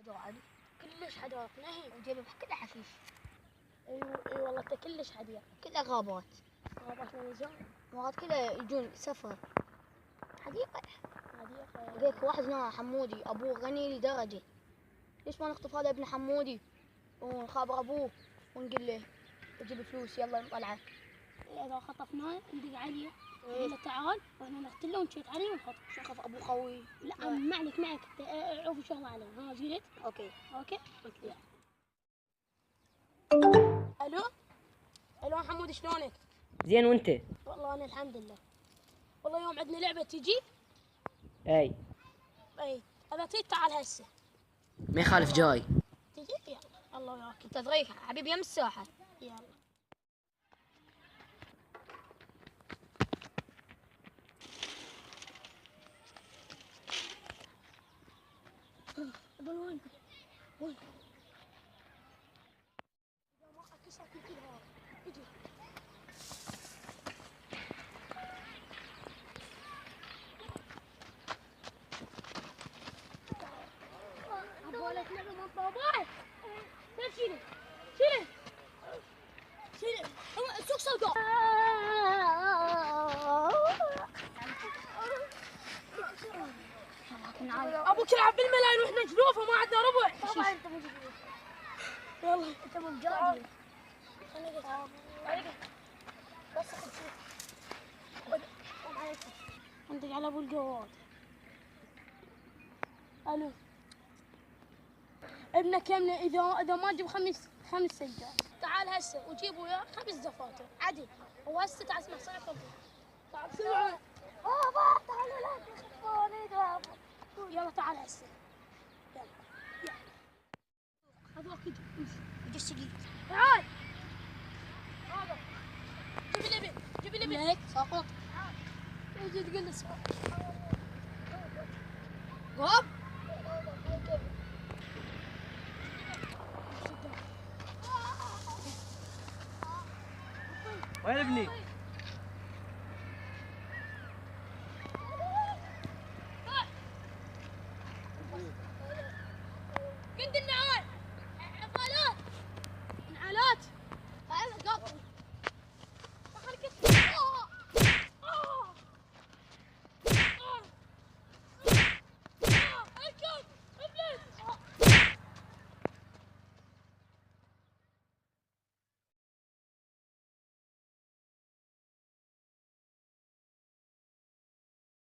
عادي كلش حدائق نهي وجيبه كله حشيش. اي والله انت كلش حديقة. كله غابات. غابات من الزرع. مرات كله يجون سفر. حديقة. حديقة. لقيت واحد هنا حمودي ابوه غني لدرجة. ليش ما نخطف هذا ابن حمودي ونخابر ابوه ونقول له يجيب فلوس يلا نطلعه. اذا خطفناه ندق عليه نقول له تعال واحنا نقتله ونشيت عليه ونخطف. شوف ابوه قوي. لا ما عليك معك عوف شغله عليه. ها زينت. اوكي. اوكي. الو حمود شلونك؟ زين وانت؟ والله انا الحمد لله. والله يوم عندنا لعبه تجي. اي اذا تريد تعال هسه. ما يخالف جاي. تجي يلا الله وياك. انت تريح حبيبي يم الساحه. يلا وين ما اكسر كل هذا اجي. أبغالك لعبة من باباي. شيله سوق سوداء. ابوك يلعب بالملايين واحنا جلوفه ما عندنا ربع. طبعا انت مو يلا انت مو جاي. بس عندك على ابو الجواد. الو ابنك يمنا اذا ما جيب خمس سجاد تعال هسه وجيب وياه 5 دفاتر عدل. وهسه تعال اسمع صوتك. تعال سمعوا. بابا تعالوا لا تخطفوني. يلا تعال هسه. يلا هذوك يجي السقي. تعال. هذا جيب لي ليك ساقط. يجي تقول له سبا. قوم. وين ابني؟ كنت